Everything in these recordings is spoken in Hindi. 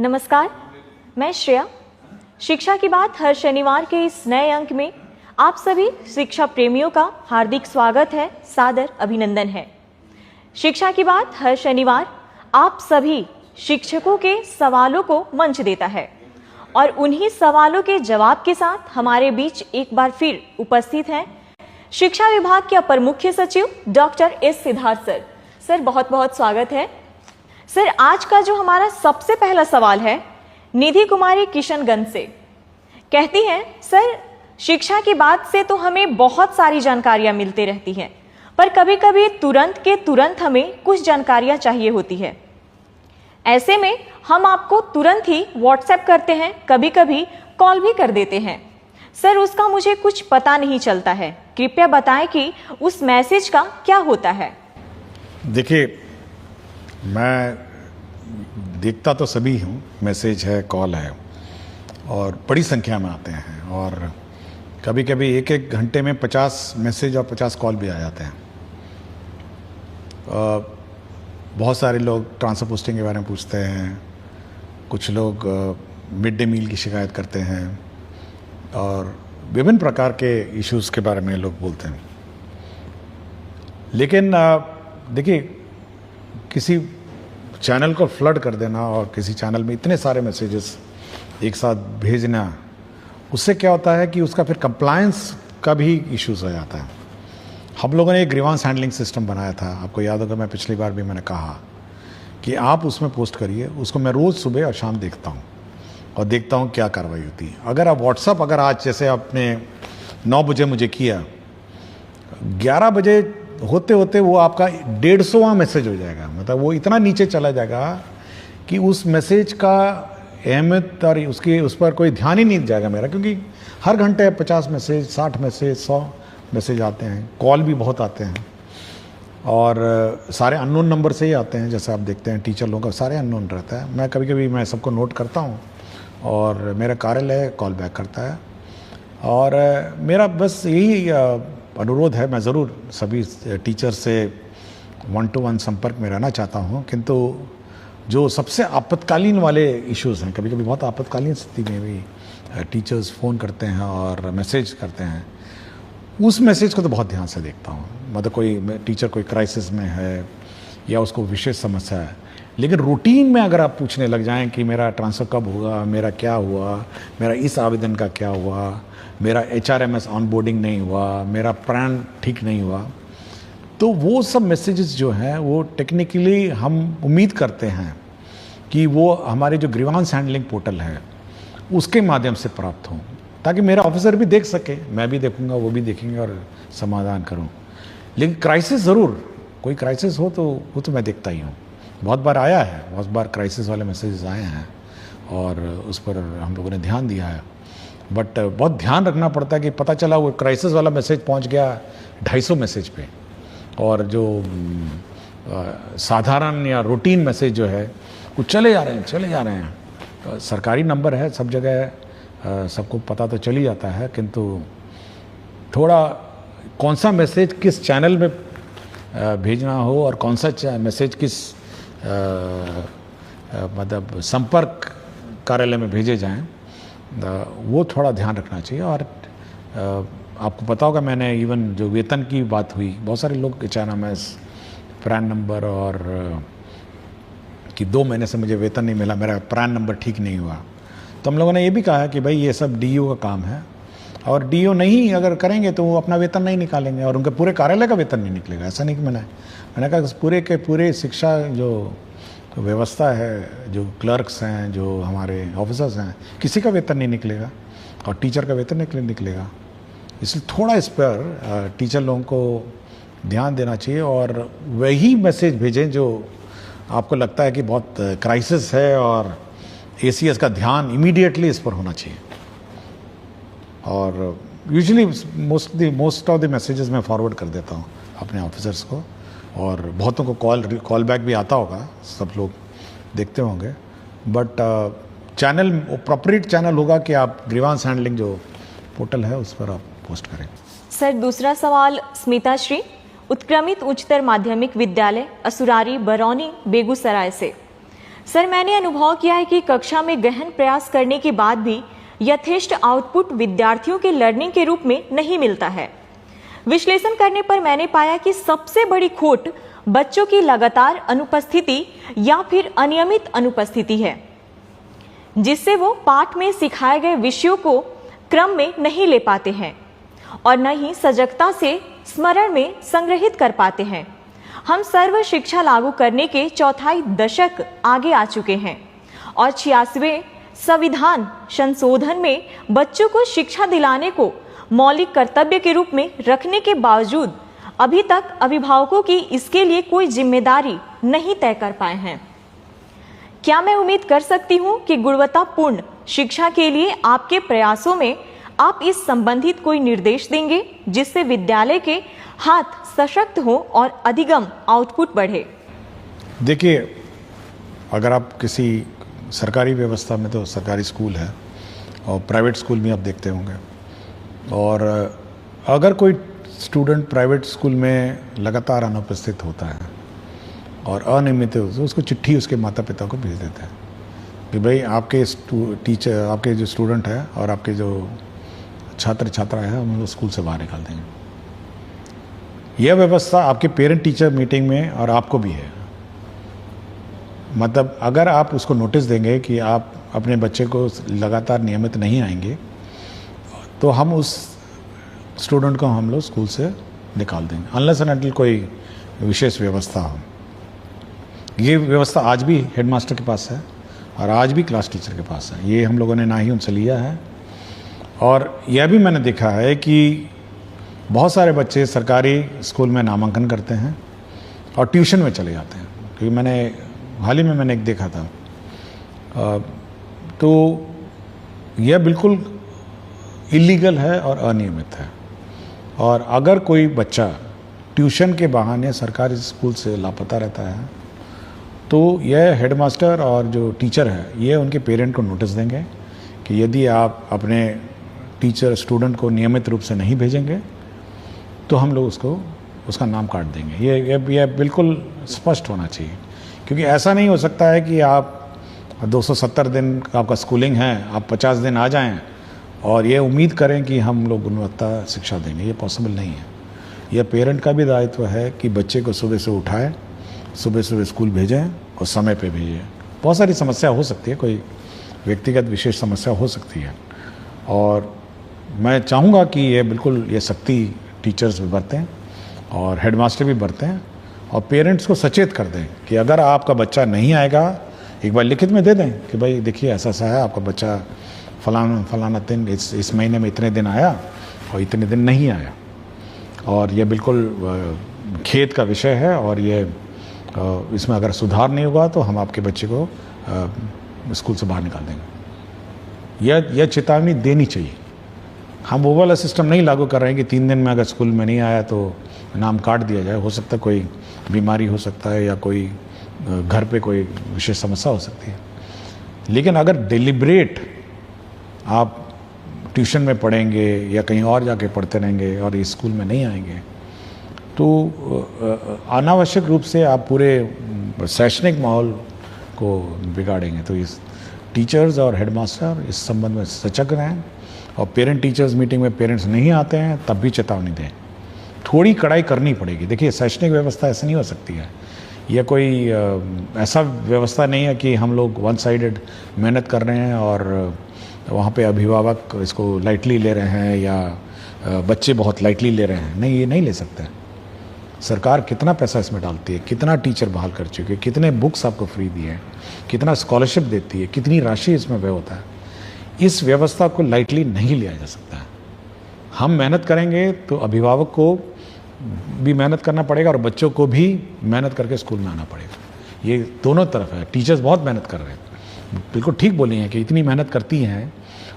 नमस्कार, मैं श्रेया। शिक्षा की बात हर शनिवार के इस नए अंक में आप सभी शिक्षा प्रेमियों का हार्दिक स्वागत है, सादर अभिनंदन है। शिक्षा की बात हर शनिवार आप सभी शिक्षकों के सवालों को मंच देता है और उन्हीं सवालों के जवाब के साथ हमारे बीच एक बार फिर उपस्थित हैं शिक्षा विभाग के अपर मुख्य सचिव doctor S Siddharth sir. Sir, बहुत बहुत स्वागत है। सर, आज का जो हमारा सबसे पहला सवाल है निधि कुमारी किशनगंज से, कहती हैं, सर शिक्षा की बात से तो हमें बहुत सारी जानकारियां मिलती रहती हैं, पर कभी कभी तुरंत के तुरंत हमें कुछ जानकारियां चाहिए होती है। ऐसे में हम आपको तुरंत ही व्हाट्सएप करते हैं, कभी कभी कॉल भी कर देते हैं। सर, उसका मुझे कुछ पता नहीं चलता है, कृपया बताएं कि उस मैसेज का क्या होता है। देखिए, मैं देखता तो सभी हूँ, मैसेज है, कॉल है और बड़ी संख्या में आते हैं और कभी कभी एक एक घंटे में 50 मैसेज और 50 कॉल भी आ जाते हैं। बहुत सारे लोग ट्रांसफर पोस्टिंग के बारे में पूछते हैं, कुछ लोग मिड डे मील की शिकायत करते हैं और विभिन्न प्रकार के इश्यूज़ के बारे में लोग बोलते हैं। लेकिन देखिए, किसी चैनल को फ्लड कर देना और किसी चैनल में इतने सारे मैसेजेस एक साथ भेजना, उससे क्या होता है कि उसका फिर कंप्लायंस का भी इश्यूज हो जाता है। हम लोगों ने एक ग्रीवांस हैंडलिंग सिस्टम बनाया था, आपको याद होगा, मैं पिछली बार भी मैंने कहा कि आप उसमें पोस्ट करिए, उसको मैं रोज़ सुबह और शाम देखता हूँ और देखता हूँ क्या कार्रवाई होती है। अगर आप व्हाट्सअप, अगर आज जैसे आपने 9 बजे मुझे किया, 11 बजे होते होते वो आपका 150वां मैसेज हो जाएगा, मतलब वो इतना नीचे चला जाएगा कि उस मैसेज का अहमियत और उस पर कोई ध्यान ही नहीं जाएगा मेरा, क्योंकि हर घंटे 50 मैसेज, 60 मैसेज, 100 मैसेज आते हैं, कॉल भी बहुत आते हैं और सारे अननोन नंबर से ही आते हैं। जैसे आप देखते हैं टीचर लोगों का सारे अननोन रहता है। मैं कभी कभी मैं सबको नोट करता हूँ और मेरा कार्यालय कॉल बैक करता है और मेरा बस यही अनुरोध है, मैं ज़रूर सभी टीचर से 1-to-1 संपर्क में रहना चाहता हूँ, किंतु जो सबसे आपातकालीन वाले इश्यूज़ हैं, कभी कभी बहुत आपातकालीन स्थिति में भी टीचर्स फ़ोन करते हैं और मैसेज करते हैं, उस मैसेज को तो बहुत ध्यान से देखता हूँ। मतलब कोई टीचर कोई क्राइसिस में है या उसको विशेष समस्या है, लेकिन रूटीन में अगर आप पूछने लग जाएं कि मेरा ट्रांसफ़र कब हुआ, मेरा क्या हुआ, मेरा इस आवेदन का क्या हुआ, मेरा HRMS ऑनबोर्डिंग नहीं हुआ, मेरा प्राण ठीक नहीं हुआ, तो वो सब मैसेजेस जो हैं वो टेक्निकली हम उम्मीद करते हैं कि वो हमारे जो ग्रीवांस हैंडलिंग पोर्टल है उसके माध्यम से प्राप्त हों, ताकि मेरा ऑफिसर भी देख सके, मैं भी देखूंगा, वो भी देखेंगे और समाधान करूं। लेकिन क्राइसिस ज़रूर, कोई क्राइसिस हो तो वो तो मैं देखता ही हूँ। बहुत बार आया है, बहुत बार क्राइसिस वाले मैसेजेस आए हैं और उस पर हम लोगों ने ध्यान दिया है, बट बहुत ध्यान रखना पड़ता है कि पता चला वो क्राइसिस वाला मैसेज पहुंच गया 250 मैसेज पे और जो साधारण या रूटीन मैसेज जो है वो चले जा रहे हैं। सरकारी नंबर है, सब जगह सबको पता तो चल ही जाता है, किंतु थोड़ा कौन सा मैसेज किस चैनल में भेजना हो और कौन सा मैसेज किस मतलब संपर्क कार्यालय में भेजे जाएं, वो थोड़ा ध्यान रखना चाहिए। और आपको पता होगा, मैंने इवन जो वेतन की बात हुई, बहुत सारे लोग HRMS, प्रान नंबर और कि 2 महीने से मुझे वेतन नहीं मिला, मेरा प्रान नंबर ठीक नहीं हुआ, तो हम लोगों ने ये भी कहा कि भाई ये सब DO का काम है और DO नहीं अगर करेंगे तो वो अपना वेतन नहीं निकालेंगे और उनके पूरे कार्यालय का वेतन नहीं निकलेगा। ऐसा नहीं कि मैंने कहा पूरे के पूरे शिक्षा जो व्यवस्था है, जो क्लर्क्स हैं, जो हमारे ऑफिसर्स हैं, किसी का वेतन नहीं निकलेगा और टीचर का वेतन निकलेगा। इसलिए थोड़ा इस पर टीचर लोगों को ध्यान देना चाहिए और वही मैसेज भेजें जो आपको लगता है कि बहुत क्राइसिस है और ACS का ध्यान इमीडिएटली इस पर होना चाहिए। और usually most of the messages मैं फॉरवर्ड कर देता हूँ अपने ऑफिसर्स को और बहुतों को कॉल बैक भी आता होगा, सब लोग देखते होंगे, बट चैनल अप्रोप्रिएट चैनल होगा कि आप ग्रीवांस हैंडलिंग जो पोर्टल है उस पर आप पोस्ट करें। सर, दूसरा सवाल स्मिता श्री, उत्क्रमित उच्चतर माध्यमिक विद्यालय असुरारी बरौनी बेगूसराय से। सर, मैंने अनुभव किया है कि कक्षा में गहन प्रयास करने के बाद भी यथेष्ट आउटपुट विद्यार्थियों के लर्निंग के रूप में नहीं मिलता है। विश्लेषण करने पर मैंने पाया कि सबसे बड़ी खोट बच्चों की लगातार अनुपस्थिति या फिर अनियमित अनुपस्थिति है, जिससे वो पाठ में सिखाए गए विषयों को क्रम में नहीं ले पाते हैं और न ही सजगता से स्मरण में संग्रहित कर पाते हैं। हम सर्व शिक्षा लागू करने के चौथाई दशक आगे आ चुके हैं और 86वें संविधान संशोधन में बच्चों को शिक्षा दिलाने को मौलिक कर्तव्य के रूप में रखने के बावजूद अभी तक अभिभावकों की इसके लिए कोई जिम्मेदारी नहीं तय कर पाए हैं। क्या मैं उम्मीद कर सकती हूँ कि गुणवत्तापूर्ण शिक्षा के लिए आपके प्रयासों में आप इस संबंधित कोई निर्देश देंगे, जिससे विद्यालय के हाथ सशक्त हो और अधिगम आउटपुट बढ़े? देखिए, अगर आप किसी सरकारी व्यवस्था में, तो सरकारी स्कूल है और प्राइवेट स्कूल भी आप देखते होंगे, और अगर कोई स्टूडेंट प्राइवेट स्कूल में लगातार अनुपस्थित होता है और अनियमित है, तो उसको चिट्ठी उसके माता पिता को भेज देता है कि भाई आपके टीचर, आपके जो स्टूडेंट है और आपके जो छात्र छात्राएं हैं, हम लोग स्कूल से बाहर निकाल देंगे। यह व्यवस्था आपके पेरेंट टीचर मीटिंग में और आपको भी है। मतलब अगर आप उसको नोटिस देंगे कि आप अपने बच्चे को लगातार नियमित नहीं आएंगे, तो हम उस स्टूडेंट को हम लोग स्कूल से निकाल देंगे, अनलेस एंड अनटिल कोई विशेष व्यवस्था हो। ये व्यवस्था आज भी हेडमास्टर के पास है और आज भी क्लास टीचर के पास है। ये हम लोगों ने ना ही उनसे लिया है। और यह भी मैंने देखा है कि बहुत सारे बच्चे सरकारी स्कूल में नामांकन करते हैं और ट्यूशन में चले जाते हैं, क्योंकि हाल ही में मैंने एक देखा था। तो यह बिल्कुल इलीगल है और अनियमित है। और अगर कोई बच्चा ट्यूशन के बहाने सरकारी स्कूल से लापता रहता है, तो यह हेडमास्टर और जो टीचर है, ये उनके पेरेंट को नोटिस देंगे कि यदि आप अपने टीचर स्टूडेंट को नियमित रूप से नहीं भेजेंगे, तो हम लोग उसका नाम काट देंगे। ये बिल्कुल स्पष्ट होना चाहिए, क्योंकि ऐसा नहीं हो सकता है कि आप 270 दिन का आपका स्कूलिंग है, आप 50 दिन आ जाएं और ये उम्मीद करें कि हम लोग गुणवत्ता शिक्षा देंगे। ये पॉसिबल नहीं है। यह पेरेंट का भी दायित्व है कि बच्चे को सुबह से उठाएं, सुबह सुबह स्कूल भेजें और समय पे भेजें। बहुत सारी समस्या हो सकती है, कोई व्यक्तिगत विशेष समस्या हो सकती है, और मैं चाहूँगा कि ये सख्ती टीचर्स भी बरतें और हेडमास्टर भी बरतें और पेरेंट्स को सचेत कर दें कि अगर आपका बच्चा नहीं आएगा, एक बार लिखित में दे दें कि भाई देखिए ऐसा है, आपका बच्चा फलाना दिन इस महीने में इतने दिन आया और इतने दिन नहीं आया, और ये बिल्कुल खेद का विषय है, और ये इसमें अगर सुधार नहीं होगा तो हम आपके बच्चे को स्कूल से बाहर निकाल देंगे। यह चेतावनी देनी चाहिए। हम वो वाला सिस्टम नहीं लागू कर रहे हैं कि 3 दिन में अगर स्कूल में नहीं आया तो नाम काट दिया जाए। हो सकता है कोई बीमारी हो सकता है या कोई घर पे कोई विशेष समस्या हो सकती है, लेकिन अगर डिलिब्रेट आप ट्यूशन में पढ़ेंगे या कहीं और जाके पढ़ते रहेंगे और इस स्कूल में नहीं आएंगे, तो अनावश्यक रूप से आप पूरे शैक्षणिक माहौल को बिगाड़ेंगे। तो इस टीचर्स और हेडमास्टर इस संबंध में सजग रहें, और पेरेंट टीचर्स मीटिंग में पेरेंट्स नहीं आते हैं तब भी चेतावनी दें। थोड़ी कड़ाई करनी पड़ेगी। देखिए, शैक्षणिक व्यवस्था ऐसे नहीं हो सकती है। यह कोई ऐसा व्यवस्था नहीं है कि हम लोग वन साइडेड मेहनत कर रहे हैं और वहाँ पे अभिभावक इसको लाइटली ले रहे हैं या बच्चे बहुत लाइटली ले रहे हैं। नहीं, ये नहीं ले सकते। सरकार कितना पैसा इसमें डालती है, कितना टीचर बहाल कर चुकी है, कितने बुक्स आपको फ्री दिए हैं, कितना स्कॉलरशिप देती है, कितनी राशि इसमें व्यय होता है। इस व्यवस्था को लाइटली नहीं लिया जा सकता है। हम मेहनत करेंगे तो अभिभावक को भी मेहनत करना पड़ेगा और बच्चों को भी मेहनत करके स्कूल में आना पड़ेगा। ये दोनों तरफ है। टीचर्स बहुत मेहनत कर रहे हैं, बिल्कुल ठीक बोली हैं कि इतनी मेहनत करती हैं,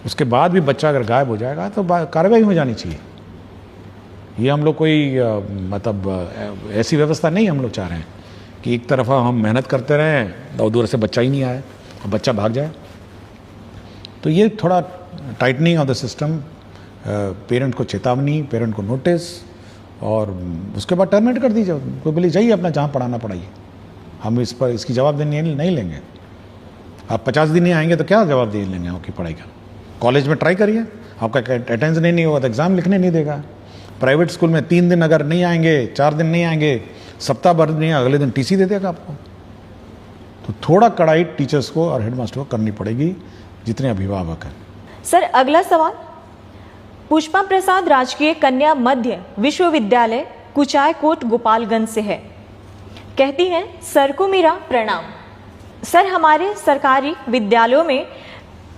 उसके बाद भी बच्चा अगर गायब हो जाएगा तो कार्रवाई हो जानी चाहिए। ये हम लोग कोई मतलब ऐसी व्यवस्था नहीं हम लोग चाह रहे हैं कि एक तरफा हम मेहनत करते रहें और दूर से बच्चा ही नहीं आए और बच्चा भाग जाए। तो ये थोड़ा tightening of the system, parent को चेतावनी, पेरेंट को नोटिस, और उसके बाद टर्मिनेट कर दीजिए। कोई बोले जाइए अपना जहाँ पढ़ाना पढ़ाइए, हम इस पर इसकी जवाबदेही नहीं लेंगे। आप 50 दिन नहीं आएंगे तो क्या जवाब दे लेंगे आपकी पढ़ाई का? कॉलेज में ट्राई करिए, आपका अटेंडेंस नहीं होगा तो एग्ज़ाम लिखने नहीं देगा। प्राइवेट स्कूल में 3 दिन अगर नहीं आएंगे, 4 दिन नहीं आएंगे, सप्ताह भर नहीं, अगले दिन टीसी दे देगा आपको। तो थोड़ा कड़ाई टीचर्स को और हेडमास्टर को करनी पड़ेगी, जितने अभिभावक हैं। सर अगला सवाल पुष्पा प्रसाद राजकीय कन्या मध्य विश्वविद्यालय कुचायकोट गोपालगंज से है। कहती हैं, सर को मेरा प्रणाम। सर, हमारे सरकारी विद्यालयों में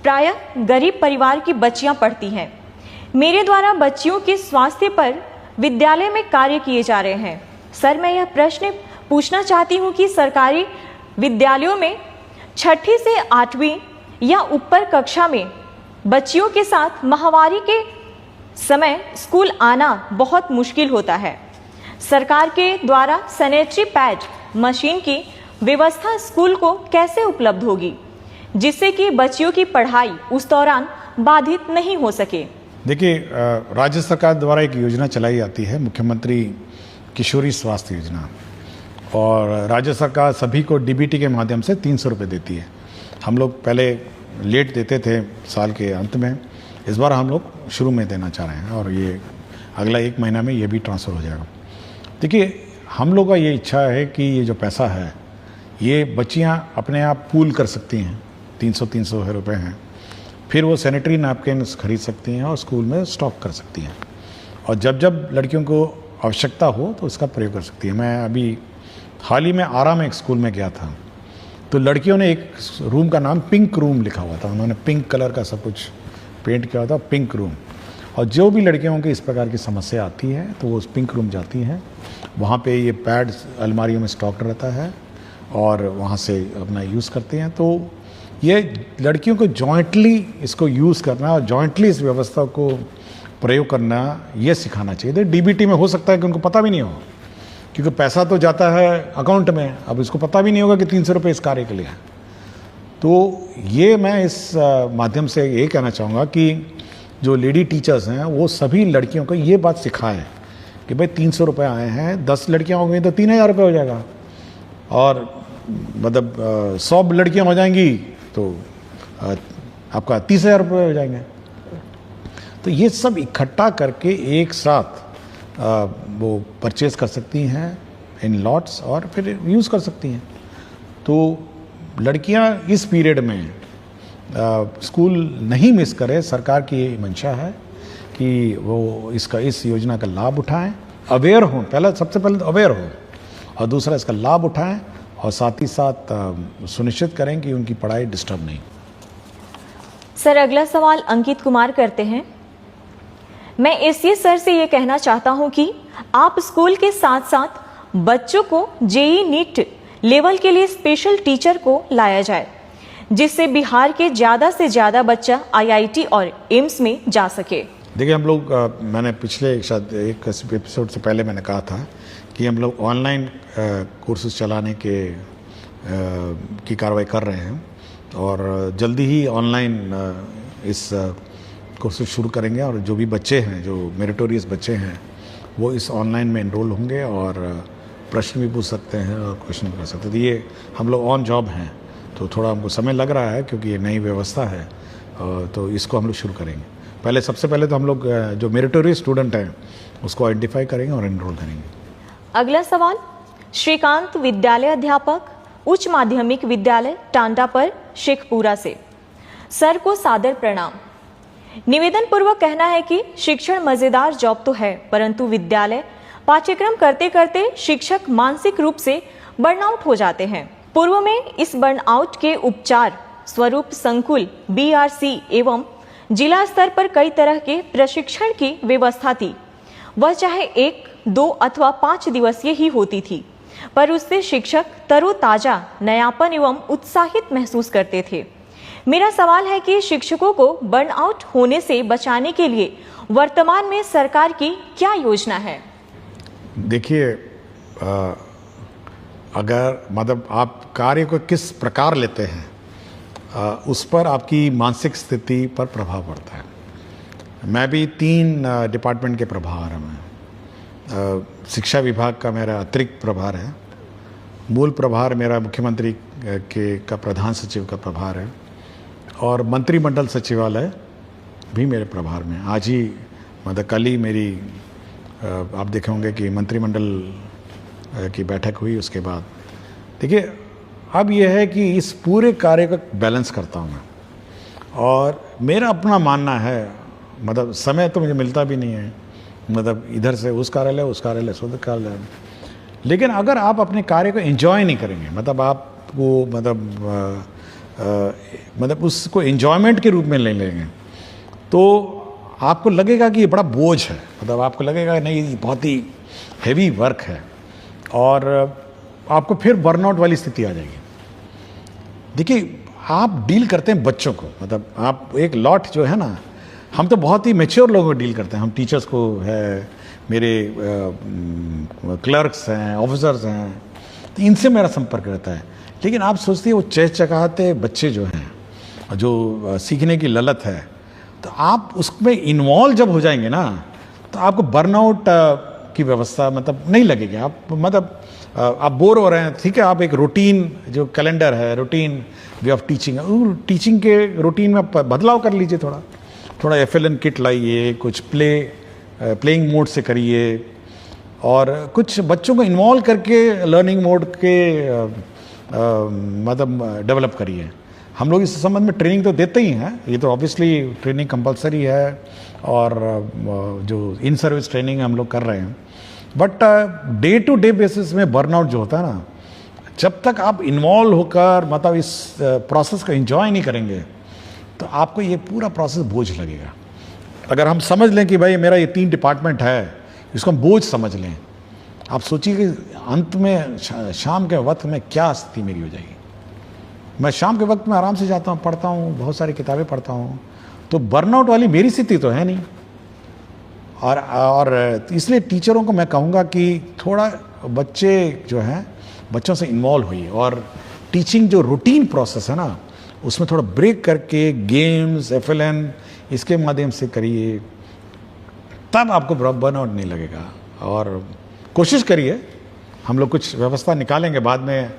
प्रायः गरीब परिवार की बच्चियां पढ़ती हैं। मेरे द्वारा बच्चियों के स्वास्थ्य पर विद्यालय में कार्य किए जा रहे हैं। सर, मैं यह प्रश्न पूछना चाहती हूं कि सरकारी विद्यालयों में 6ठी से 8वीं या ऊपर कक्षा में बच्चियों के साथ माहवारी के समय स्कूल आना बहुत मुश्किल होता है। सरकार के द्वारा सैनिटरी पैड मशीन की व्यवस्था स्कूल को कैसे उपलब्ध होगी, जिससे कि बच्चियों की पढ़ाई उस दौरान बाधित नहीं हो सके? देखिए, राज्य सरकार द्वारा एक योजना चलाई जाती है, मुख्यमंत्री किशोरी स्वास्थ्य योजना, और राज्य सरकार सभी को डीबीटी के माध्यम से 300 रुपये देती है। हम लोग पहले लेट देते थे साल के अंत में, इस बार हम लोग शुरू में देना चाह रहे हैं और ये अगला 1 महीना में ये भी ट्रांसफ़र हो जाएगा। देखिए, हम लोग का ये इच्छा है कि ये जो पैसा है ये बच्चियां अपने आप पूल कर सकती हैं, 300 रुपये हैं, फिर वो सैनिटरी नैपकिन खरीद सकती हैं और स्कूल में स्टॉक कर सकती हैं, और जब जब लड़कियों को आवश्यकता हो तो इसका प्रयोग कर सकती है। मैं अभी हाल ही में आरा में एक स्कूल में गया था, तो लड़कियों ने एक रूम का नाम पिंक रूम लिखा हुआ था, उन्होंने पिंक कलर का सब कुछ पेंट किया हुआ था, पिंक रूम। और जो भी लड़कियों की इस प्रकार की समस्या आती है तो वो उस पिंक रूम जाती हैं, वहाँ पे ये पैड अलमारियों में स्टॉक रहता है और वहाँ से अपना यूज़ करते हैं। तो ये लड़कियों को जॉइंटली इसको यूज़ करना और जॉइंटली इस व्यवस्था को प्रयोग करना ये सिखाना चाहिए। डीबीटी में हो सकता है कि उनको पता भी नहीं हो, क्योंकि पैसा तो जाता है अकाउंट में, अब इसको पता भी नहीं होगा कि 300 रुपये इस कार्य के लिए है। तो ये मैं इस माध्यम से ये कहना चाहूँगा कि जो लेडी टीचर्स हैं वो सभी लड़कियों को ये बात सिखाएं कि भाई 300 रुपये आए हैं, 10 लड़कियाँ हो गई तो 3000 रुपये हो जाएगा, और मतलब 100 लड़कियाँ हो जाएंगी तो आपका 30,000 रुपये हो जाएंगे। तो ये सब इकट्ठा करके एक साथ वो परचेज कर सकती हैं इन लॉट्स और फिर यूज़ कर सकती हैं। तो लड़कियां इस पीरियड में स्कूल नहीं मिस करें, सरकार की ये मंशा है कि वो इस योजना का लाभ उठाएं, अवेयर हों, सबसे पहले अवेयर हो, और दूसरा इसका लाभ उठाएं, और साथ ही साथ सुनिश्चित करें कि उनकी पढ़ाई डिस्टर्ब नहीं। सर अगला सवाल अंकित कुमार करते हैं, मैं एससी सर से ये कहना चाहता हूं कि आप स्कूल के साथ साथ बच्चों को जेईई नीट लेवल के लिए स्पेशल टीचर को लाया जाए, जिससे बिहार के ज़्यादा से ज़्यादा बच्चा आईआईटी और एम्स में जा सके। देखिए, हम लोग मैंने पिछले शायद एक एपिसोड से पहले मैंने कहा था कि हम लोग ऑनलाइन कोर्सेज चलाने की कार्रवाई कर रहे हैं, और जल्दी ही ऑनलाइन इस कोर्सेज शुरू करेंगे, और जो भी बच्चे हैं, जो मेरिटोरियस बच्चे हैं, वो इस ऑनलाइन में एनरोल होंगे और प्रश्न भी पूछ सकते हैं और क्वेश्चन कर सकते हैं। तो ये हम लोग ऑन जॉब हैं, तो थोड़ा हमको समय लग रहा है क्योंकि ये नई व्यवस्था है, तो इसको हम लोग शुरू करेंगे। पहले सबसे पहले तो हम लोग जो मेरिटोरियस स्टूडेंट हैं उसको आइडेंटिफाई करेंगे और एनरोल करेंगे। अगला सवाल श्रीकांत विद्यालय अध्यापक उच्च माध्यमिक विद्यालय टांडा पर शेखपुरा से। सर को सादर प्रणाम। निवेदन पूर्वक कहना है कि शिक्षण मजेदार जॉब तो है, परंतु विद्यालय पाठ्यक्रम करते करते शिक्षक मानसिक रूप से बर्नआउट हो जाते हैं। पूर्व में इस बर्नआउट के उपचार स्वरूप संकुल, बीआरसी एवं जिला स्तर पर कई तरह के प्रशिक्षण की व्यवस्था थी। वह चाहे 1, 2 अथवा 5 दिवसीय ही होती थी, पर उससे शिक्षक तरोताजा, नयापन एवं उत्साहित महसूस करते थे। मेरा सवाल है कि शिक्षकों को बर्नआउट होने से बचाने के लिए वर्तमान में सरकार की क्या योजना है? देखिए, अगर मतलब आप कार्य को किस प्रकार लेते हैं उस पर आपकी मानसिक स्थिति पर प्रभाव पड़ता है। मैं भी 3 डिपार्टमेंट के प्रभार हैं। शिक्षा विभाग का मेरा अतिरिक्त प्रभार है, मूल प्रभार मेरा मुख्यमंत्री के का प्रधान सचिव का प्रभार है और मंत्रिमंडल सचिवालय भी मेरे प्रभार में। आज ही मतलब कल ही मेरी आप देखे होंगे कि मंत्रिमंडल की बैठक हुई। उसके बाद देखिए अब यह है कि इस पूरे कार्य का बैलेंस करता हूँ मैं, और मेरा अपना मानना है, मतलब समय तो मुझे मिलता भी नहीं है, मतलब इधर से उस कार्यालय से उधर कार्यालय, लेकिन अगर आप अपने कार्य को एंजॉय नहीं करेंगे, मतलब आपको मतलब उसको एंजॉयमेंट के रूप में ले लेंगे, तो आपको लगेगा कि ये बड़ा बोझ है, मतलब आपको लगेगा नहीं ये बहुत ही हैवी वर्क है, और आपको फिर बर्नआउट वाली स्थिति आ जाएगी। देखिए आप डील करते हैं बच्चों को, मतलब आप एक लॉट जो है ना, हम तो बहुत ही मैच्योर लोगों को डील करते हैं, हम टीचर्स को है, मेरे क्लर्क्स हैं, ऑफिसर्स हैं, तो इनसे मेरा संपर्क रहता है। लेकिन आप सोचते हैं वो चहचहाते बच्चे जो हैं, जो सीखने की ललत है, तो आप उसमें इन्वॉल्व जब हो जाएंगे ना, तो आपको बर्नआउट की व्यवस्था मतलब नहीं लगेगी। आप मतलब आप बोर हो रहे हैं, ठीक है, आप एक रूटीन जो कैलेंडर है, routine way of teaching, teaching के रूटीन में बदलाव कर लीजिए, थोड़ा FLN किट लाइए, कुछ प्लेइंग मोड से करिए, और कुछ बच्चों को इन्वॉल्व करके लर्निंग मोड के मतलब डेवलप करिए। हम लोग इस संबंध में ट्रेनिंग तो देते ही हैं, ये तो ऑब्वियसली ट्रेनिंग कंपलसरी है, और जो इन सर्विस ट्रेनिंग हम लोग कर रहे हैं, but day to day basis में बर्नआउट जो होता है ना, जब तक आप इन्वॉल्व होकर मतलब इस प्रोसेस को एंजॉय नहीं करेंगे, तो आपको ये पूरा प्रोसेस बोझ लगेगा। अगर हम समझ लें कि भाई मेरा ये 3 डिपार्टमेंट है, इसको हम बोझ समझ लें, आप सोचिए कि अंत में शाम के वक्त में क्या स्थिति मेरी हो जाएगी। मैं शाम के वक्त में आराम से जाता हूँ, पढ़ता हूँ, बहुत सारी किताबें पढ़ता हूँ, तो बर्नआउट वाली मेरी स्थिति तो है नहीं। और इसलिए टीचरों को मैं कहूँगा कि थोड़ा बच्चे जो हैं, बच्चों से इन्वॉल्व होइए, और टीचिंग जो रूटीन प्रोसेस है ना, उसमें थोड़ा ब्रेक करके गेम्स, FLN इसके माध्यम से करिए, तब आपको बर्नआउट नहीं लगेगा। और कोशिश करिए, हम लोग कुछ व्यवस्था निकालेंगे, बाद में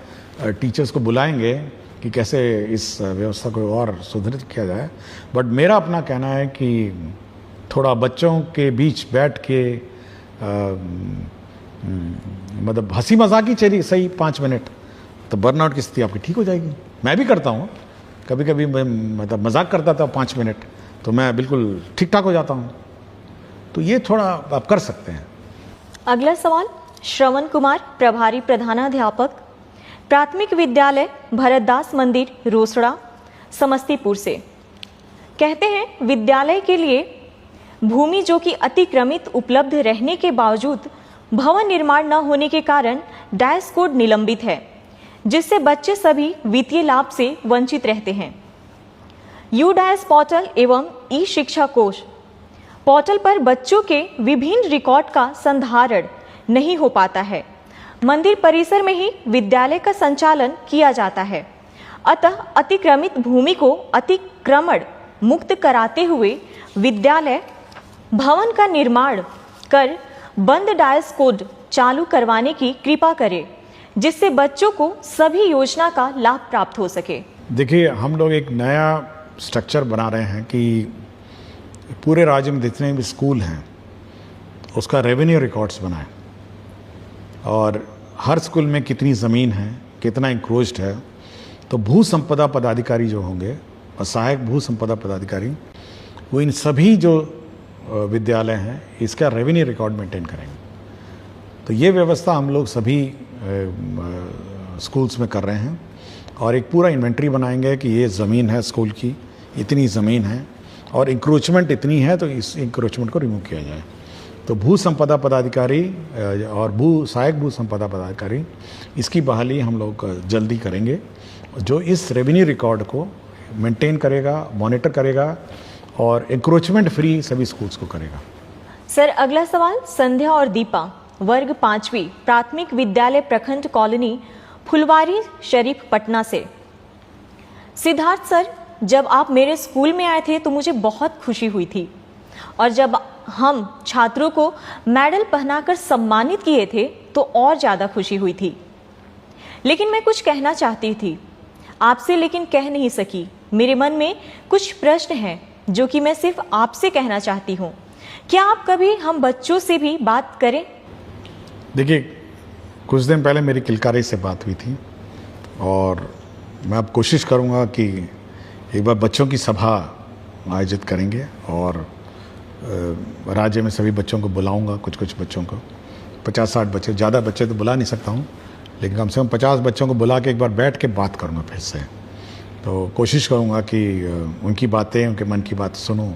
टीचर्स को बुलाएंगे कि कैसे इस व्यवस्था को और सुदृढ़ किया जाए। बट मेरा अपना कहना है कि थोड़ा बच्चों के बीच बैठ के मतलब हंसी मजाक ही चलिए सही 5 मिनट, तो बर्नआउट की स्थिति आपकी ठीक हो जाएगी। मैं भी करता हूँ, कभी कभी मैं मतलब मजाक करता था 5 मिनट, तो मैं बिल्कुल ठीक ठाक हो जाता हूँ। तो ये थोड़ा आप कर सकते हैं। अगला सवाल श्रवण कुमार, प्रभारी प्रधानाध्यापक, प्राथमिक विद्यालय भरतदास मंदिर, रोसड़ा, समस्तीपुर से। कहते हैं विद्यालय के लिए भूमि जो कि अतिक्रमित उपलब्ध रहने के बावजूद भवन निर्माण न होने के कारण डायस कोड निलंबित है, जिससे बच्चे सभी वित्तीय लाभ से वंचित रहते हैं। यू डायस पोर्टल एवं ई शिक्षा कोष पोर्टल पर बच्चों के विभिन्न रिकॉर्ड का संधारण नहीं हो पाता है। मंदिर परिसर में ही विद्यालय का संचालन किया जाता है, अतः अतिक्रमित भूमि को अतिक्रमण मुक्त कराते हुए विद्यालय भवन का निर्माण कर बंद डायस कोड चालू करवाने की कृपा करें, जिससे बच्चों को सभी योजना का लाभ प्राप्त हो सके। देखिए हम लोग एक नया स्ट्रक्चर बना रहे हैं कि पूरे राज्य में जितने भी स्कूल हैं उसका रेवेन्यू रिकॉर्ड्स बनाएं, और हर स्कूल में कितनी ज़मीन है, कितना इंक्रोच्ड है, तो भू संपदा पदाधिकारी जो होंगे और सहायक भू संपदा पदाधिकारी, वो इन सभी जो विद्यालय हैं इसका रेवेन्यू रिकॉर्ड मेंटेन करेंगे। तो ये व्यवस्था हम लोग सभी स्कूल्स में कर रहे हैं, और एक पूरा इन्वेंट्री बनाएंगे कि ये ज़मीन है स्कूल की, इतनी ज़मीन है, और इंक्रोचमेंट इतनी है, तो इस इंक्रोचमेंट को रिमूव किया जाए। तो भू संपदा पदाधिकारी और सहायक भू संपदा पदाधिकारी, इसकी बहाली हम लोग जल्दी करेंगे, जो इस रेवेन्यू रिकॉर्ड को मेंटेन करेगा, मॉनिटर करेगा, और इंक्रोचमेंट फ्री सभी स्कूल्स को करेगा। सर अगला सवाल संध्या और दीपा, वर्ग 5वीं, प्राथमिक विद्यालय प्रखंड कॉलोनी, फुलवारी शरीफ, पटना से। सिद्धार्थ सर, जब आप मेरे स्कूल में आए थे तो मुझे बहुत खुशी हुई थी, और जब हम छात्रों को मेडल पहनाकर सम्मानित किए थे तो और ज़्यादा खुशी हुई थी। लेकिन मैं कुछ कहना चाहती थी आपसे, लेकिन कह नहीं सकी। मेरे मन में कुछ प्रश्न हैं जो कि मैं सिर्फ आपसे कहना चाहती हूँ। क्या आप कभी हम बच्चों से भी बात करें? देखिए, कुछ दिन पहले मेरी किलकारी से बात हुई थी और मैं अब कोशिश करूँगा कि एक बार बच्चों की सभा आयोजित करेंगे और राज्य में सभी बच्चों को बुलाऊंगा, कुछ बच्चों को, 50-60 बच्चे, ज़्यादा बच्चे तो बुला नहीं सकता हूँ, लेकिन कम से कम 50 बच्चों को बुला के एक बार बैठ के बात करूँगा फिर से। तो कोशिश करूँगा कि उनकी बातें, उनके मन की बात सुनूं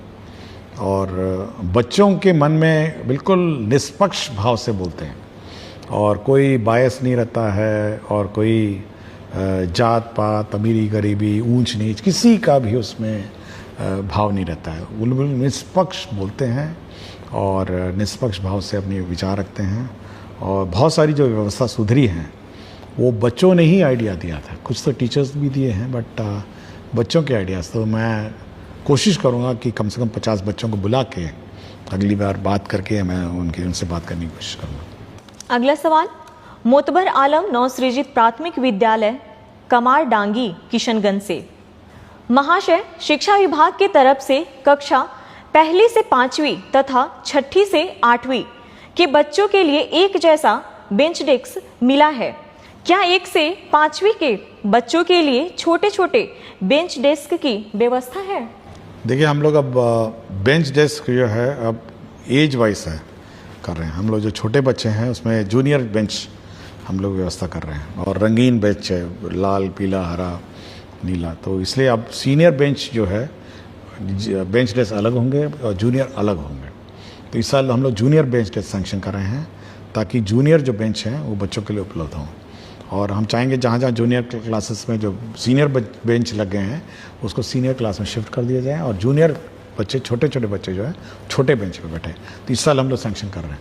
और बच्चों के मन में बिल्कुल निष्पक्ष भाव से बोलते हैं और कोई बायस नहीं रहता है और कोई जात पात, अमीरी गरीबी, ऊंच नीच, किसी का भी उसमें भाव नहीं रहता है। वो बिल्कुल निष्पक्ष बोलते हैं और निष्पक्ष भाव से अपने विचार रखते हैं। और बहुत सारी जो व्यवस्था सुधरी हैं वो बच्चों ने ही आइडिया दिया था, कुछ तो टीचर्स भी दिए हैं, बट बच्चों के आइडियाज़। तो मैं कोशिश करूँगा कि कम से कम 50 बच्चों को बुला के अगली बार बात करके मैं उनसे बात करने की कोशिश करूँगा। अगला सवाल मोतबर आलम नवसृजित प्राथमिक विद्यालय कमार डांगी किशनगंज से। महाशय, शिक्षा विभाग की तरफ से कक्षा 1 से 5वीं तथा 6 से 8वीं के बच्चों के लिए एक जैसा बेंच डेस्क मिला है। क्या 1 से 5वीं के बच्चों के लिए छोटे छोटे बेंच डेस्क की व्यवस्था है? देखिए, हम लोग अब बेंच डेस्क जो है अब एज वाइज है कर रहे हैं। हम लोग जो छोटे बच्चे हैं उसमें जूनियर बेंच हम लोग व्यवस्था कर रहे हैं और रंगीन बेंच है, लाल, पीला, हरा, नीला। तो इसलिए अब सीनियर बेंच जो है, बेंच डेस्क अलग होंगे और जूनियर अलग होंगे। तो इस साल हम लोग जूनियर बेंच डेस्क सैंक्शन कर रहे हैं ताकि जूनियर जो बेंच हैं वो बच्चों के लिए उपलब्ध हों। और हम चाहेंगे जहाँ जहाँ जूनियर क्लासेस में जो सीनियर बेंच लग गए हैं उसको सीनियर क्लास में शिफ्ट कर दिया जाए और जूनियर बच्चे, छोटे छोटे बच्चे जो है छोटे बेंच पे बैठे। तो इस साल हम लोग सैंक्शन कर रहे हैं।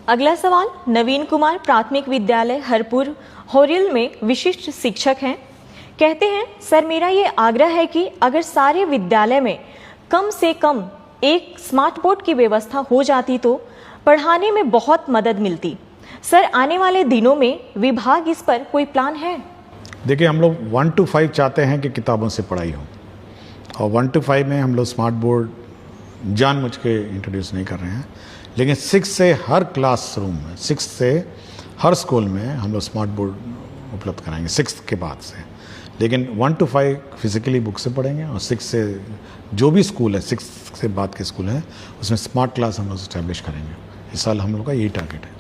अगला सवाल नवीन कुमार प्राथमिक विद्यालय हरपुर होरिल में विशिष्ट शिक्षक हैं। कहते हैं, सर मेरा ये आग्रह है कि अगर सारे विद्यालय में कम से कम एक स्मार्ट बोर्ड की व्यवस्था हो जाती तो पढ़ाने में बहुत मदद मिलती। सर, आने वाले दिनों में विभाग इस पर कोई प्लान है? देखिए, हम लोग 1 to 5 चाहते हैं कि किताबों से पढ़ाई हो और 1 to 5 में हम लोग स्मार्ट बोर्ड जानबूझ के इंट्रोड्यूस नहीं कर रहे हैं, लेकिन 6 से हर क्लासरूम में, 6 से हर स्कूल में हम लोग स्मार्ट बोर्ड उपलब्ध कराएंगे 6 के बाद से। लेकिन 1 to 5 फिजिकली बुक से पढ़ेंगे और 6 से जो भी स्कूल है, 6 से बाद के स्कूल हैं, उसमें स्मार्ट क्लास हम लोग इस्टेब्लिश करेंगे। इस साल हम लोग का यही टारगेट है।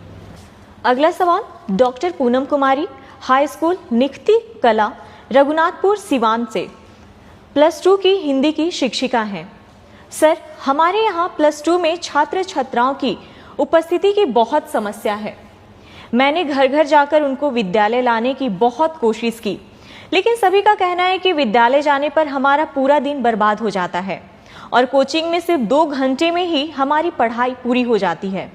अगला सवाल डॉक्टर पूनम कुमारी हाई स्कूल निखती कला रघुनाथपुर सिवान से +2 की हिंदी की शिक्षिका हैं। सर, हमारे यहाँ +2 में छात्र छात्राओं की उपस्थिति की बहुत समस्या है। मैंने घर घर जाकर उनको विद्यालय लाने की बहुत कोशिश की, लेकिन सभी का कहना है कि विद्यालय जाने पर हमारा पूरा दिन बर्बाद हो जाता है और कोचिंग में सिर्फ 2 घंटे में ही हमारी पढ़ाई पूरी हो जाती है।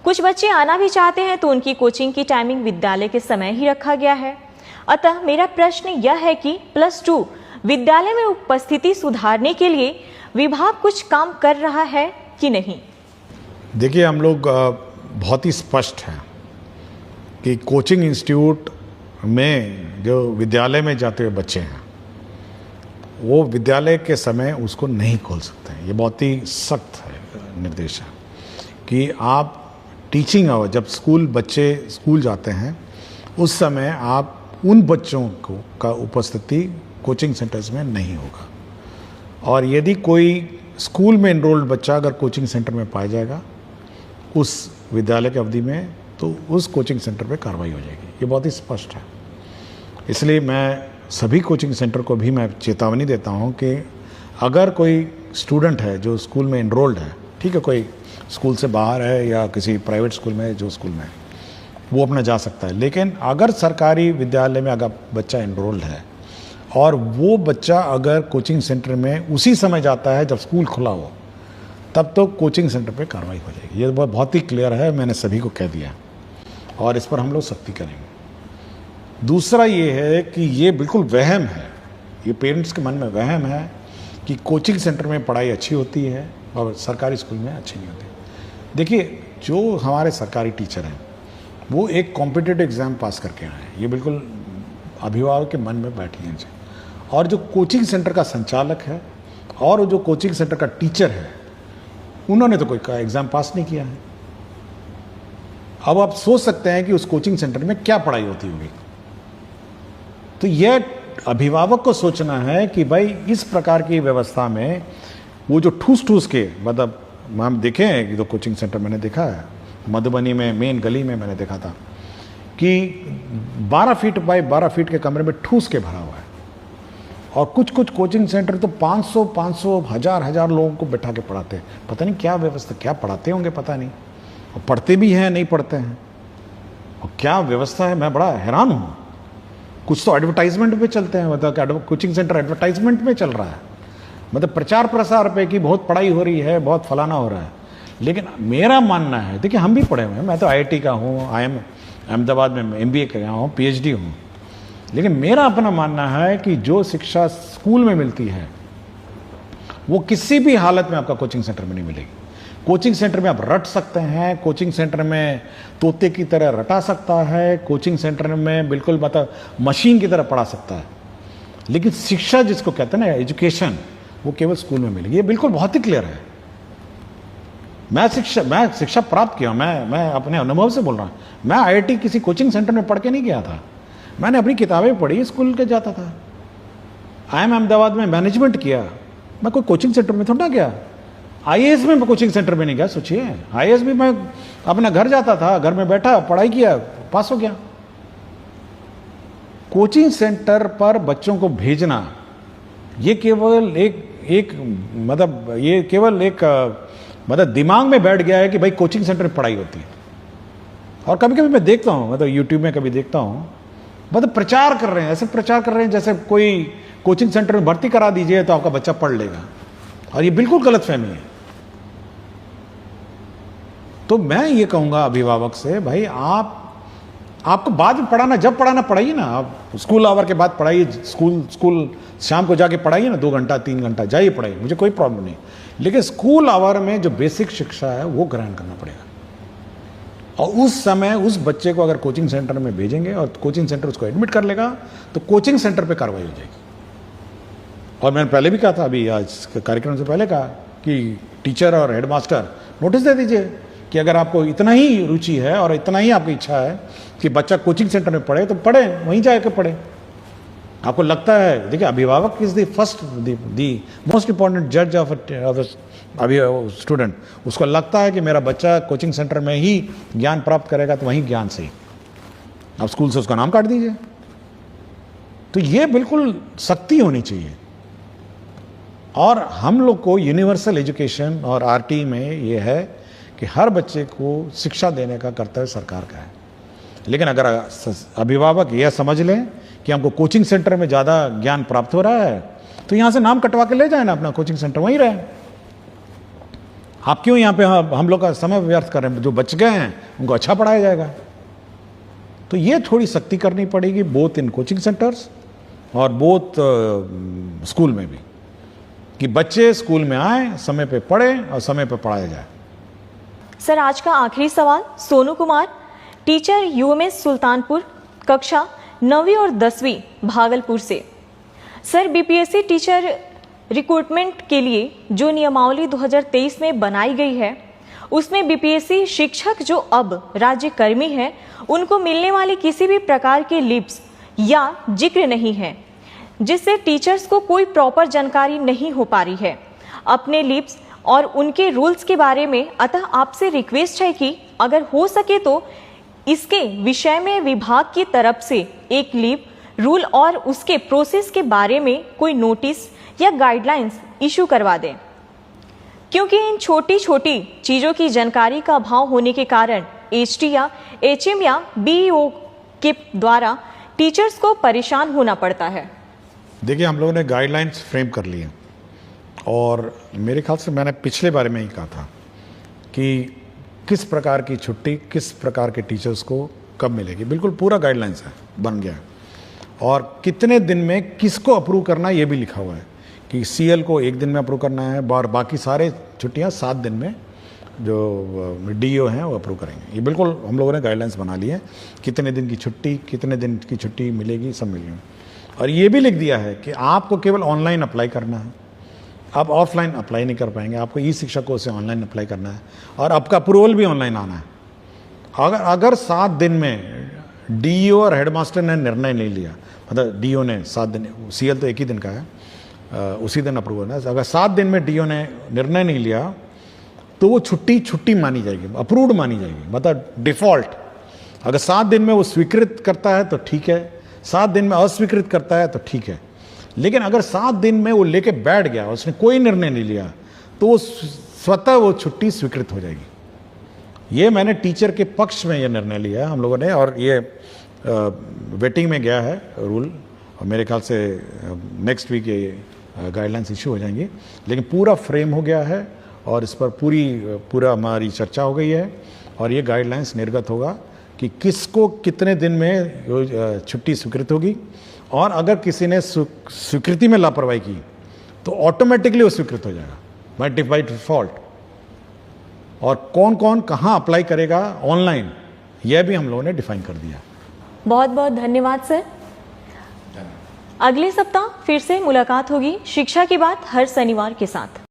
कुछ बच्चे आना भी चाहते हैं तो उनकी कोचिंग की टाइमिंग विद्यालय के समय ही रखा गया है। अतः मेरा प्रश्न यह है कि +2 विद्यालय में उपस्थिति सुधारने के लिए विभाग कुछ काम कर रहा है कि नहीं? देखिए, हम लोग बहुत ही स्पष्ट हैं कि कोचिंग इंस्टीट्यूट में जो विद्यालय में जाते हुए बच्चे हैं वो विद्यालय के समय उसको नहीं खोल सकते हैं। ये बहुत ही सख्त है निर्देश है कि आप टीचिंग आवर, जब बच्चे स्कूल जाते हैं उस समय आप उन बच्चों को का उपस्थिति कोचिंग सेंटर्स में नहीं होगा। और यदि कोई स्कूल में एनरोल्ड बच्चा अगर कोचिंग सेंटर में पाया जाएगा उस विद्यालय की अवधि में, तो उस कोचिंग सेंटर पे कार्रवाई हो जाएगी। ये बहुत ही स्पष्ट है। इसलिए मैं सभी कोचिंग सेंटर को भी मैं चेतावनी देता हूँ कि अगर कोई स्टूडेंट है जो स्कूल में एनरोल्ड है, ठीक है, कोई स्कूल से बाहर है या किसी प्राइवेट स्कूल में, जो स्कूल में है वो अपना जा सकता है। लेकिन अगर सरकारी विद्यालय में अगर बच्चा एनरोल्ड है और वो बच्चा अगर कोचिंग सेंटर में उसी समय जाता है जब स्कूल खुला हो, तब तो कोचिंग सेंटर पे कार्रवाई हो जाएगी। ये बहुत ही क्लियर है, मैंने सभी को कह दिया और इस पर हम लोग सख्ती करेंगे। दूसरा ये है कि ये बिल्कुल वहम है, ये पेरेंट्स के मन में वहम है कि कोचिंग सेंटर में पढ़ाई अच्छी होती है और सरकारी स्कूल में अच्छी नहीं होती। देखिए, जो हमारे सरकारी टीचर हैं वो एक कॉम्पिटिटिव एग्ज़ाम पास करके आए, ये बिल्कुल अभिभावक के मन में बैठी है। और जो कोचिंग सेंटर का संचालक है और जो कोचिंग सेंटर का टीचर है, उन्होंने तो कोई एग्ज़ाम पास नहीं किया है। अब आप सोच सकते हैं कि उस कोचिंग सेंटर में क्या पढ़ाई होती होगी। तो यह अभिभावक को सोचना है कि भाई इस प्रकार की व्यवस्था में वो जो ठूस ठूस के, मतलब हम देखे हैं कि तो कोचिंग सेंटर मैंने देखा है मधुबनी में, मेन गली में मैंने देखा था कि 12 फीट बाय 12 फीट के कमरे में ठूस के भरा हुआ है। और कुछ कुछ कोचिंग सेंटर तो 500 हजार लोगों को बैठा के पढ़ाते हैं। पता नहीं क्या व्यवस्था, क्या पढ़ाते होंगे पता नहीं, और पढ़ते भी हैं नहीं पढ़ते हैं, और क्या व्यवस्था है, मैं बड़ा हैरान हूँ। कुछ तो एडवर्टाइजमेंट पे चलते हैं, मतलब कोचिंग सेंटर एडवर्टाइजमेंट में चल रहा है, मतलब प्रचार प्रसार पे कि बहुत पढ़ाई हो रही है, बहुत फलाना हो रहा है। लेकिन मेरा मानना है, देखिए हम भी पढ़े हुए हैं, मैं तो IIT का हूँ, अहमदाबाद में MBA किया हूँ, PhD हूँ। लेकिन मेरा अपना मानना है कि जो शिक्षा स्कूल में मिलती है वो किसी भी हालत में आपका कोचिंग सेंटर में नहीं मिलेगी। कोचिंग सेंटर में आप रट सकते हैं, कोचिंग सेंटर में तोते की तरह रटा सकता है, कोचिंग सेंटर में बिल्कुल मतलब मशीन की तरह पढ़ा सकता है, लेकिन शिक्षा जिसको कहते हैं ना, एजुकेशन, वो केवल स्कूल में मिलेगी। ये बिल्कुल बहुत ही क्लियर है। मैं शिक्षा प्राप्त किया, मैं अपने अनुभव से बोल रहा हूँ। मैं IIT किसी कोचिंग सेंटर में पढ़ के नहीं गया था, मैंने अपनी किताबें पढ़ी, स्कूल के जाता था। IIM अहमदाबाद में मैनेजमेंट किया, मैं कोई कोचिंग सेंटर में थोड़ा गया। IAS में कोचिंग सेंटर में नहीं गया, सोचिए। IAS भी मैं अपना घर जाता था, घर में बैठा पढ़ाई किया, पास हो गया। कोचिंग सेंटर पर बच्चों को भेजना ये केवल एक मतलब ये केवल एक मतलब दिमाग में बैठ गया है कि भाई कोचिंग सेंटर में पढ़ाई होती है। और कभी कभी मैं देखता हूँ, मतलब यूट्यूब में कभी देखता हूँ, मतलब प्रचार कर रहे हैं, ऐसे प्रचार कर रहे हैं जैसे कोई कोचिंग सेंटर में भर्ती करा दीजिए तो आपका बच्चा पढ़ लेगा, और ये बिल्कुल गलतफहमी है। तो मैं ये कहूंगा अभिभावक से, भाई आपको बाद में पढ़ाना, जब पढ़ाना पढ़ाइए ना, आप स्कूल आवर के बाद पढ़ाइए, स्कूल शाम को जाके पढ़ाइए ना, 2 घंटा 3 घंटा जाइए पढ़ाइए, मुझे कोई प्रॉब्लम नहीं। लेकिन स्कूल आवर में जो बेसिक शिक्षा है वो ग्रहण करना पड़ेगा। और उस समय उस बच्चे को अगर कोचिंग सेंटर में भेजेंगे और कोचिंग सेंटर उसको एडमिट कर लेगा तो कोचिंग सेंटर पे कार्रवाई हो जाएगी। और मैंने पहले भी कहा था, अभी आज कार्यक्रम से पहले कहा कि टीचर और हेडमास्टर नोटिस दे दीजिए कि अगर आपको इतना ही रुचि है और इतना ही आपकी इच्छा है कि बच्चा कोचिंग सेंटर में पढ़े तो पढ़े, वहीं जाकर पढ़े। आपको लगता है, देखिए अभिभावक is the first the most important जज ऑफ स्टूडेंट। उसको लगता है कि मेरा बच्चा कोचिंग सेंटर में ही ज्ञान प्राप्त करेगा तो वहीं ज्ञान से ही, अब स्कूल से उसका नाम काट दीजिए। तो ये बिल्कुल सख्ती होनी चाहिए। और हम लोग को यूनिवर्सल एजुकेशन और RT में ये है कि हर बच्चे को शिक्षा देने का कर्तव्य सरकार का है। लेकिन अगर अभिभावक यह समझ लें कि हमको कोचिंग सेंटर में ज़्यादा ज्ञान प्राप्त हो रहा है तो यहाँ से नाम कटवा के ले जाए ना, अपना कोचिंग सेंटर वहीं रहे। आप क्यों यहाँ पे हम लोग का समय व्यर्थ कर रहे हैं? जो बच गए हैं उनको अच्छा पढ़ाया जाएगा। तो ये थोड़ी सख्ती करनी पड़ेगी, बोथ इन कोचिंग सेंटर्स और बोथ स्कूल में भी, कि बच्चे स्कूल में आए, समय पे पढ़े और समय पे पढ़ाया जाए। सर, आज का आखिरी सवाल सोनू कुमार, टीचर UMS सुल्तानपुर, कक्षा 9वीं और 10वीं भागलपुर से। सर, BPSC टीचर रिक्रूटमेंट के लिए जो नियमावली 2023 में बनाई गई है उसमें BPSC शिक्षक जो अब राज्य कर्मी हैं उनको मिलने वाली किसी भी प्रकार के लिप्स या जिक्र नहीं है, जिससे टीचर्स को कोई प्रॉपर जानकारी नहीं हो पा रही है अपने लिप्स और उनके रूल्स के बारे में। अतः आपसे रिक्वेस्ट है कि अगर हो सके तो इसके विषय में विभाग की तरफ से एक लिप रूल और उसके प्रोसेस के बारे में कोई नोटिस या गाइडलाइंस इशू करवा दें, क्योंकि इन छोटी छोटी चीज़ों की जानकारी का अभाव होने के कारण HT या HM या BEO के द्वारा टीचर्स को परेशान होना पड़ता है। देखिए, हम लोगों ने गाइडलाइंस फ्रेम कर लिए और मेरे ख्याल से मैंने पिछले बारे में ही कहा था कि किस प्रकार की छुट्टी किस प्रकार के टीचर्स को कब मिलेगी। बिल्कुल पूरा गाइडलाइंस है, बन गया है। और कितने दिन में किसको अप्रूव करना ये भी लिखा हुआ है कि CL को 1 दिन में अप्रूव करना है और बाकी सारे छुट्टियां 7 दिन में जो डीओ हैं वो अप्रूव करेंगे। ये बिल्कुल हम लोगों ने गाइडलाइंस बना ली है, कितने दिन की छुट्टी, कितने दिन की छुट्टी मिलेगी, सब मिलेगी। और ये भी लिख दिया है कि आपको केवल ऑनलाइन अप्लाई करना है, आप ऑफलाइन अप्लाई नहीं कर पाएंगे, आपको ई शिक्षा कोर्स से ऑनलाइन अप्लाई करना है और आपका अप्रूवल भी ऑनलाइन आना है। अगर 7 दिन में डीओ और हेडमास्टर ने निर्णय नहीं लिया, मतलब डीओ ने 7 दिन, सीएल तो एक ही दिन का है, उसी दिन अप्रूवल है, अगर 7 दिन में डीओ ने निर्णय नहीं लिया तो वो छुट्टी मानी जाएगी, अप्रूव्ड मानी जाएगी, मतलब डिफॉल्ट। अगर 7 दिन में वो स्वीकृत करता है तो ठीक है, 7 दिन में अस्वीकृत करता है तो ठीक है। लेकिन अगर 7 दिन में वो लेके बैठ गया, उसने कोई निर्णय नहीं लिया, तो वो स्वतः वो छुट्टी स्वीकृत हो जाएगी। ये मैंने टीचर के पक्ष में ये निर्णय लिया है हम लोगों ने, और ये वेटिंग में गया है रूल, और मेरे ख्याल से नेक्स्ट वीक ये गाइडलाइंस इशू हो जाएंगी। लेकिन पूरा फ्रेम हो गया है और इस पर पूरा हमारी चर्चा हो गई है, और ये गाइडलाइंस निर्गत होगा कि किसको कितने दिन में छुट्टी स्वीकृत होगी, और अगर किसी ने स्वीकृति में लापरवाही की तो ऑटोमेटिकली वो स्वीकृत हो जाएगा बाय डिफॉल्ट। और कौन कौन कहाँ अप्लाई करेगा ऑनलाइन, यह भी हम लोगों ने डिफाइन कर दिया। बहुत बहुत धन्यवाद सर। अगले सप्ताह फिर से मुलाकात होगी शिक्षा की बात हर शनिवार के साथ।